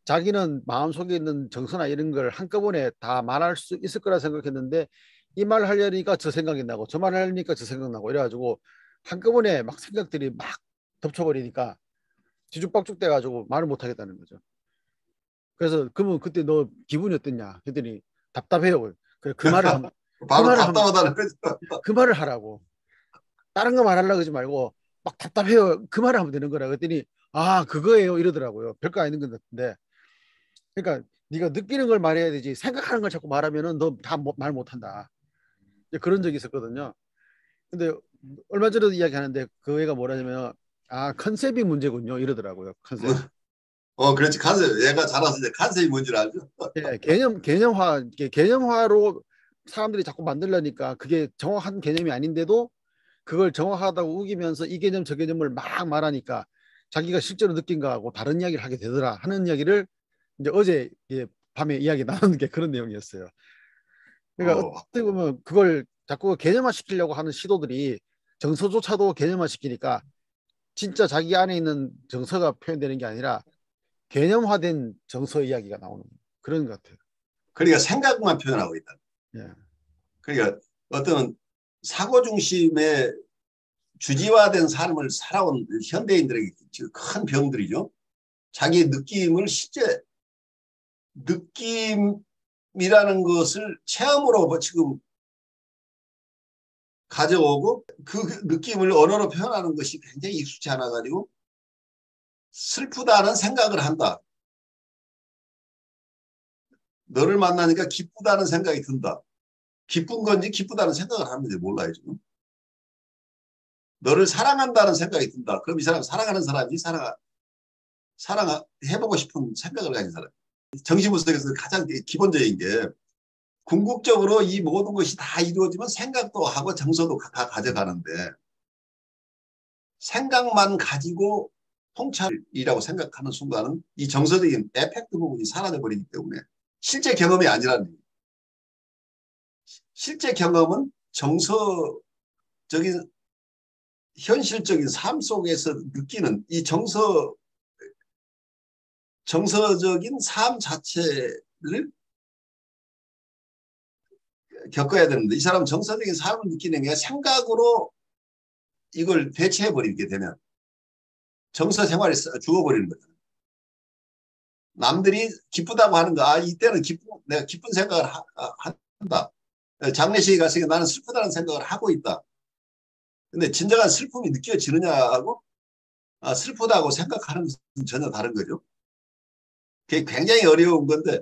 자기는 마음속에 있는 정서나 이런 걸 한꺼번에 다 말할 수 있을 거라 생각했는데 이 말 하려니까 저 생각이 나고 저 말 하려니까 저 생각 나고 이래가지고 한꺼번에 막 생각들이 막 덮쳐버리니까 뒤죽박죽 돼가지고 말을 못 하겠다는 거죠. 그래서 그러면 그때 너 기분이 어땠냐 했더니 답답해요. 그래 그 말을 하면 그 바로 말을 하면 답답하다는 거죠. 그 말을 하라고 다른 거 말하려고 하지 말고 막 답답해요. 그 말을 하면 되는 거라 그랬더니 아 그거예요 이러더라고요. 별거 아닌 것 같은데 그러니까 네가 느끼는 걸 말해야 되지 생각하는 걸 자꾸 말하면은 너 다 말 못한다. 그런 적이 있었거든요. 근데 얼마 전에도 이야기하는데 그 애가 뭐라냐면 아 컨셉이 문제군요 이러더라고요. 컨셉. 그렇지. 간섭. 얘가 자라서 이제 간섭이 뭔지 알죠? 예, 개념화로 사람들이 자꾸 만들려니까 그게 정확한 개념이 아닌데도 그걸 정확하다고 우기면서 이 개념 저 개념을 막 말하니까 자기가 실제로 느낀 거하고 다른 이야기를 하게 되더라 하는 이야기를 이제 어제 밤에 이야기 나누는 게 그런 내용이었어요. 그러니까 어, 어떻게 보면 그걸 자꾸 개념화 시키려고 하는 시도들이 정서조차도 개념화 시키니까 진짜 자기 안에 있는 정서가 표현되는 게 아니라 개념화된 정서 이야기가 나오는 그런 것 같아요. 그러니까 생각만 표현하고 있다. 예. 그러니까 어떤 사고 중심의 주지화된 삶을 살아온 현대인들에게 큰 병들이죠. 자기의 느낌을 실제 느낌이라는 것을 체험으로 지금 가져오고 그 느낌을 언어로 표현하는 것이 굉장히 익숙치 않아 가지고 슬프다는 생각을 한다. 너를 만나니까 기쁘다는 생각이 든다. 기쁜 건지 기쁘다는 생각을 하는지 몰라요 지금. 너를 사랑한다는 생각이 든다. 그럼 이 사람 사랑하는 사람이 사랑해보고 싶은 생각을 가진 사람. 정신분석에서 가장 기본적인 게 궁극적으로 이 모든 것이 다 이루어지면 생각도 하고 정서도 다 가져가는데 생각만 가지고 통찰이라고 생각하는 순간은 이 정서적인 에펙트 부분이 사라져 버리기 때문에 실제 경험이 아니라는 얘기예요. 실제 경험은 정서적인 현실적인 삶 속에서 느끼는 이 정서적인 삶 자체를 겪어야 되는데 이 사람은 정서적인 삶을 느끼는 게 생각으로 이걸 대체해버리게 되면 정서 생활에 죽어버리는 거죠. 남들이 기쁘다고 하는 거, 이때는 내가 기쁜 생각을 한다. 장례식에 갔으니까 나는 슬프다는 생각을 하고 있다. 근데 진정한 슬픔이 느껴지느냐 하고 슬프다고 생각하는 것은 전혀 다른 거죠. 그게 굉장히 어려운 건데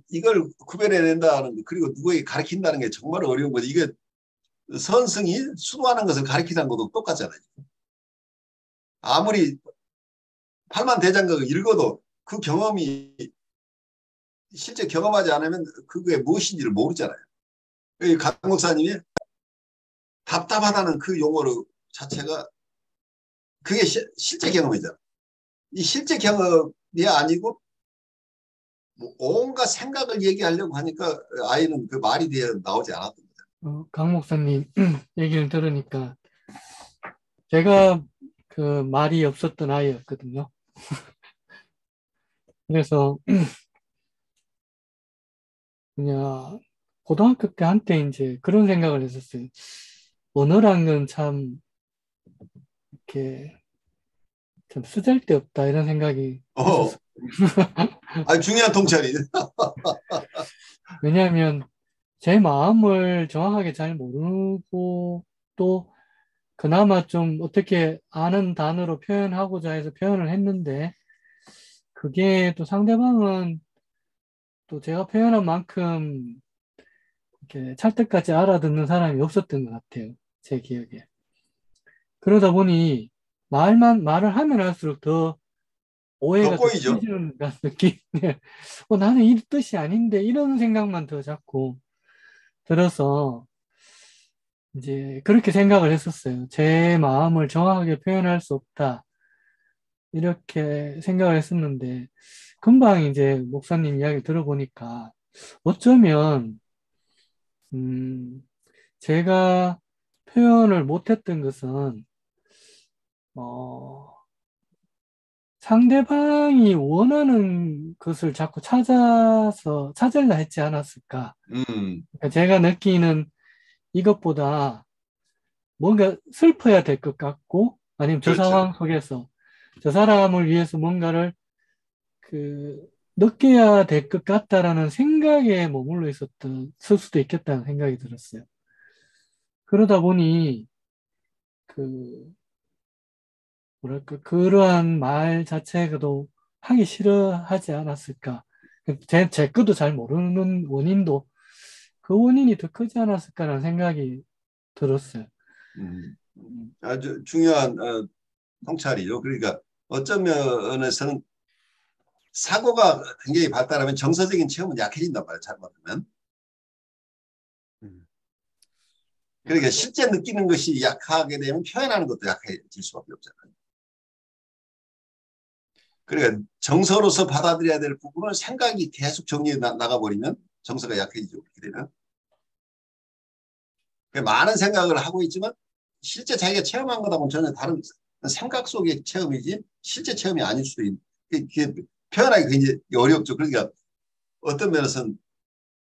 이걸 구별해낸다는 거 그리고 누구에게 가르친다는 게 정말 어려운 거죠. 이게 선승이 수도하는 것을 가르치는 것도 똑같잖아요. 아무리 팔만대장경을 읽어도 그 경험이 실제 경험하지 않으면 그게 무엇인지를 모르잖아요. 강 목사님이 답답하다는 그 용어로 자체가 그게 실제 경험이잖아요. 이 실제 경험이 아니고 뭐 온갖 생각을 얘기하려고 하니까 아이는 그 말이 되어 나오지 않았던 거죠. 강 목사님 얘기를 들으니까 제가 그 말이 없었던 아이였거든요. 그래서 그냥 고등학교 때 한때 이제 그런 생각을 했었어요. 언어라는 건 참 이렇게 좀 쓰잘데없다 이런 생각이 어, 있었어요. 아주 중요한 통찰이. 왜냐하면 제 마음을 정확하게 잘 모르고 또 그나마 좀 어떻게 아는 단어로 표현하고자 해서 표현을 했는데 그게 또 상대방은 또 제가 표현한 만큼 이렇게 찰떡같이 알아듣는 사람이 없었던 것 같아요. 제 기억에. 그러다 보니 말을 하면 할수록 더 더 오해가 더 꼬이죠. 커지는 것 느낌. 나는 이 뜻이 아닌데 이런 생각만 더 자꾸 들어서 이제 그렇게 생각을 했었어요. 제 마음을 정확하게 표현할 수 없다. 이렇게 생각을 했었는데 금방 이제 목사님 이야기 들어보니까 어쩌면 음, 제가 표현을 못했던 것은 어, 상대방이 원하는 것을 자꾸 찾으려 했지 않았을까. 음, 그러니까 제가 느끼는 이것보다 뭔가 슬퍼야 될 것 같고, 아니면 저 그렇죠. 상황 속에서 저 사람을 위해서 뭔가를 그, 느껴야 될 것 같다라는 생각에 머물러 있을 수도 있겠다는 생각이 들었어요. 그러다 보니, 그, 뭐랄까, 그러한 말 자체도 하기 싫어하지 않았을까. 제 것도 잘 모르는 원인도 그 원인이 더 크지 않았을까라는 생각이 들었어요. 음, 음, 아주 중요한 통찰이죠. 그러니까 어떤 면에서는 사고가 굉장히 발달하면 정서적인 체험은 약해진단 말이에요. 잘못하면. 음. 그러니까 실제 느끼는 것이 약하게 되면 표현하는 것도 약해질 수밖에 없잖아요. 그러니까 정서로서 받아들여야 될 부분을 생각이 계속 정리해 나가버리면 정서가 약해지죠. 그렇게 되면. 그러니까 많은 생각을 하고 있지만 실제 자기가 체험한 것하고는 전혀 다른 생각 속의 체험이지 실제 체험이 아닐 수도 있는. 이게 표현하기 굉장히 어렵죠. 그러니까 어떤 면에서는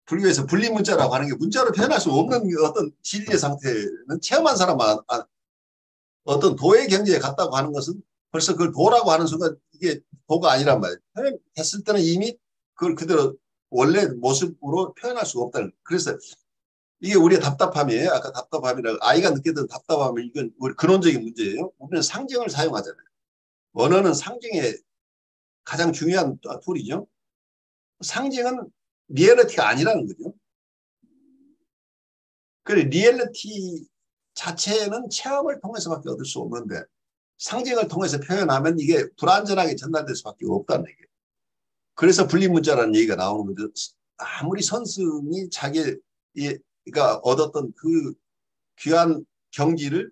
불교에서 분리문자라고 하는 게 문자로 표현할 수 없는 어떤 진리의 상태는 체험한 사람만 어떤 도의 경지에 갔다고 하는 것은 벌써 그걸 도라고 하는 순간 이게 도가 아니란 말이에요. 표현했을 때는 이미 그걸 그대로 원래 모습으로 표현할 수가 없다는. 그래서 이게 우리의 답답함이에요. 아까 답답함이라고 아이가 느꼈던 답답함은 이건 우리 근원적인 문제예요. 우리는 상징을 사용하잖아요. 언어는 상징의 가장 중요한 툴이죠. 상징은 리얼리티가 아니라는 거죠. 그래 리얼리티 자체는 체험을 통해서밖에 얻을 수 없는데 상징을 통해서 표현하면 이게 불완전하게 전달될 수밖에 없다는 얘기예요. 그래서 분리문자라는 얘기가 나오는 거죠. 아무리 선승이 자기가 얻었던 그 귀한 경지를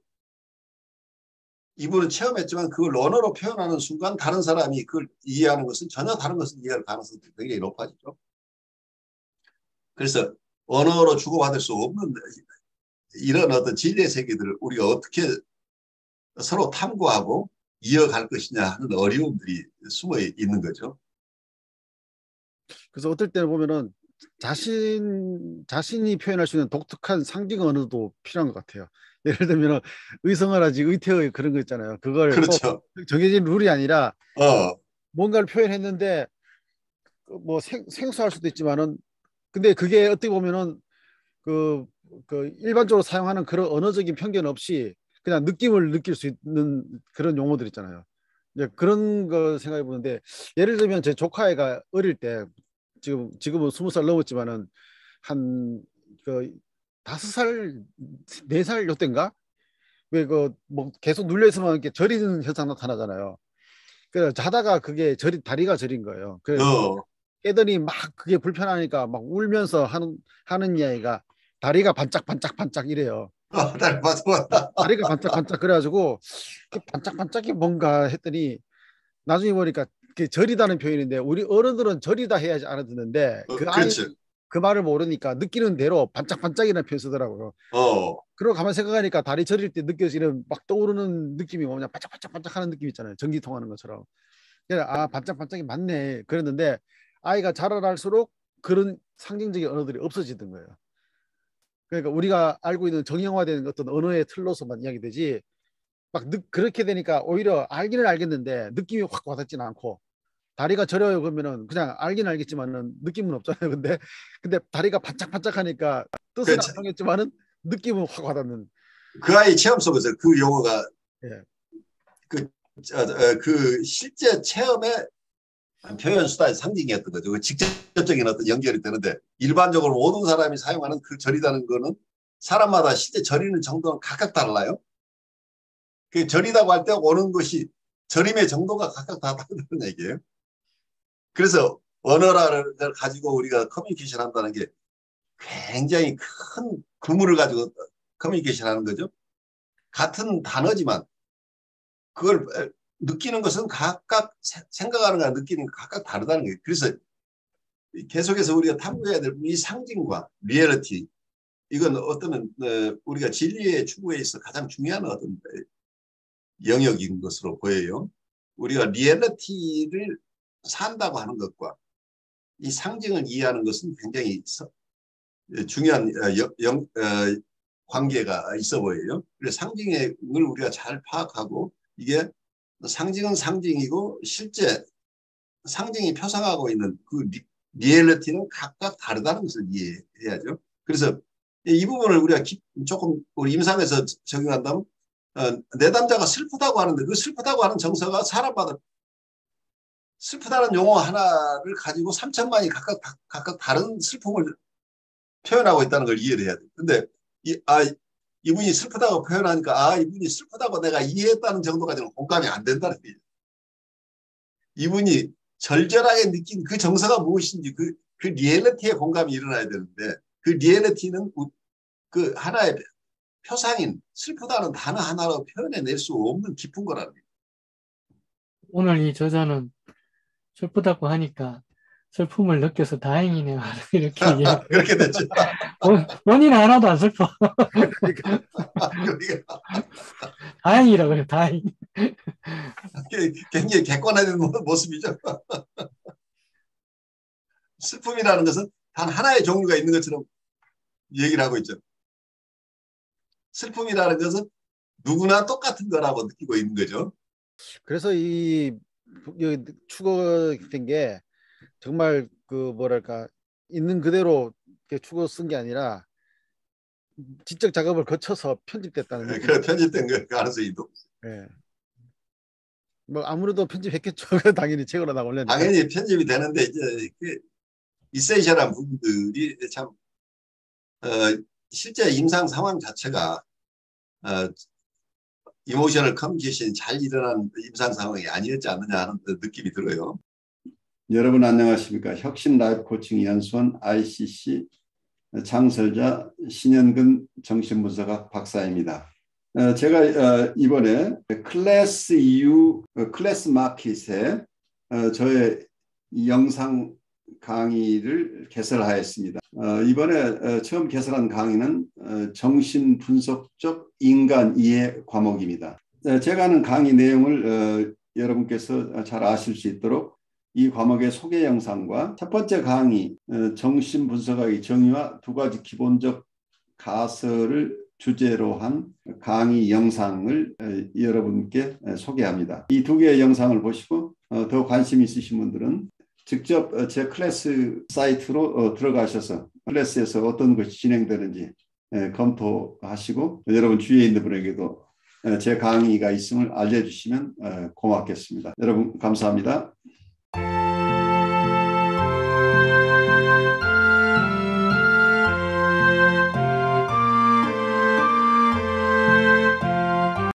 이분은 체험했지만 그걸 언어로 표현하는 순간 다른 사람이 그걸 이해하는 것은 전혀 다른 것을 이해할 가능성이 굉장히 높아지죠. 그래서 언어로 주고받을 수 없는 이런 어떤 진리의 세계들을 우리가 어떻게 서로 탐구하고 이어갈 것이냐 하는 어려움들이 숨어 있는 거죠. 그래서 어떨 때는 보면은 자신이 표현할 수 있는 독특한 상징 언어도 필요한 것 같아요. 예를 들면 의성어라지 의태어 그런 거 있잖아요. 그걸 꼭 그렇죠. 정해진 룰이 아니라 어, 뭔가를 표현했는데 뭐 생소할 수도 있지만은 근데 그게 어떻게 보면은 그, 그 일반적으로 사용하는 그런 언어적인 편견 없이 그냥 느낌을 느낄 수 있는 그런 용어들 있잖아요. 이제 그런 거 생각해 보는데 예를 들면 제 조카애가 어릴 때 지금은 20살 넘었지만은 한 그 5살 4살 요때인가 왜 그 뭐 계속 눌려 있으면 이렇게 저리는 현상 나타나잖아요. 그래서 자다가 그게 다리가 저린 거예요. 그 어, 깨더니 막 그게 불편하니까 막 울면서 하는 이야기가 다리가 반짝반짝반짝 이래요. 맞아. 다리가 반짝반짝 그래가지고 반짝반짝이 뭔가 했더니 나중에 보니까 그 절이다는 표현인데 우리 어른들은 절이다 해야지 알아듣는데 그 아이는 그렇죠. 그 말을 모르니까 느끼는 대로 반짝반짝이라는 표현 쓰더라고요. 어, 그러고 가만 생각하니까 다리 저릴 때 느껴지는 막 떠오르는 느낌이 뭐냐 반짝반짝반짝 하는 느낌 있잖아요. 전기 통하는 것처럼. 그래, 아 반짝반짝이 맞네 그랬는데 아이가 자라날수록 그런 상징적인 언어들이 없어지던 거예요. 그러니까 우리가 알고 있는 정형화된 어떤 언어의 틀로서만 이야기되지 그렇게 되니까 오히려 알기는 알겠는데 느낌이 확 와닿지는 않고, 다리가 저려요 그러면은 그냥 알긴 알겠지만은 느낌은 없잖아요. 근데 다리가 반짝반짝하니까 뜻은 그, 안 통했지만은 느낌은 확 와닿는. 그 아이 체험 속에서 그 용어가 예. 그 실제 체험의 표현 수단의 상징이었던 거죠. 그 직접적인 어떤 연결이 되는데, 일반적으로 모든 사람이 사용하는 그 절이라는 거는 사람마다 실제 절이는 정도는 각각 달라요. 그 절이라고 할 때 오는 것이 절임의 정도가 각각 다 다르다는 얘기예요. 그래서 언어를 가지고 우리가 커뮤니케이션 한다는 게 굉장히 큰 그물을 가지고 커뮤니케이션 하는 거죠. 같은 단어지만 그걸 느끼는 것은 각각, 생각하는 거랑 느끼는 게 각각 다르다는 거예요. 그래서 계속해서 우리가 탐구해야 될 이 상징과 리얼리티, 이건 어떤 우리가 진리의 추구에 있어 가장 중요한 어떤 영역인 것으로 보여요. 우리가 리얼리티를 산다고 하는 것과 이 상징을 이해하는 것은 굉장히 중요한 관계가 있어 보여요. 그래서 상징을 우리가 잘 파악하고, 이게 상징은 상징이고 실제 상징이 표상하고 있는 그 리얼리티는 각각 다르다는 것을 이해해야죠. 그래서 이 부분을 우리가 조금 우리 임상에서 적용한다면, 내담자가 슬프다고 하는데 그 슬프다고 하는 정서가 사람마다 슬프다는 용어 하나를 가지고 3천만이 각각 다른 슬픔을 표현하고 있다는 걸 이해를 해야 돼요. 근데 이분이 슬프다고 표현하니까 이분이 슬프다고 내가 이해했다는 정도까지는 공감이 안 된다는 거예요. 이분이 절절하게 느낀 그 정서가 무엇인지 그 리얼리티에 공감이 일어나야 되는데, 그 리얼리티는 그 하나의 표상인 슬프다는 단어 하나로 표현해낼 수 없는 깊은 거라는 거예요. 오늘 이 저자는 슬프다고 하니까 슬픔을 느껴서 다행이네요. 이렇게 그렇게 됐죠. 본인 하나도 안 슬퍼. 그러니까 다행이라고 해요. 다행. 굉장히 객관화된 모습이죠. 슬픔이라는 것은 단 하나의 종류가 있는 것처럼 얘기를 하고 있죠. 슬픔이라는 것은 누구나 똑같은 거라고 느끼고 있는 거죠. 그래서 이 추구된 게 정말 그 뭐랄까 있는 그대로 추구 쓴 게 아니라 지적 작업을 거쳐서 편집됐다는 느낌. 그 편집된 거 가능성이 높죠. 예. 뭐 아무래도 편집했겠죠. 당연히 책으로 나올려니까. 당연히 편집이 되는데 이제 그 이센셜한 부분들이 참 실제 임상 상황 자체가 이모셔널 커뮤니케이션이 잘 일어난 임상 상황이 아니었지 않느냐 하는 느낌이 들어요. 여러분 안녕하십니까. 혁신 라이프 코칭 연수원 ICC 창설자 신현근 정신분석학 박사입니다. 제가 이번에 클래스 EU 클래스 마켓에 저의 영상 강의를 개설하였습니다. 이번에 처음 개설한 강의는 정신분석적 인간 이해 과목입니다. 제가 하는 강의 내용을 여러분께서 잘 아실 수 있도록 이 과목의 소개 영상과 첫 번째 강의 정신분석학의 정의와 두 가지 기본적 가설을 주제로 한 강의 영상을 여러분께 소개합니다. 이 두 개의 영상을 보시고 더 관심 있으신 분들은 직접 제 클래스 사이트로 들어가셔서 클래스에서 어떤 것이 진행되는지 검토하시고 여러분 주위에 있는 분에게도 제 강의가 있음을 알려주시면 고맙겠습니다. 여러분 감사합니다.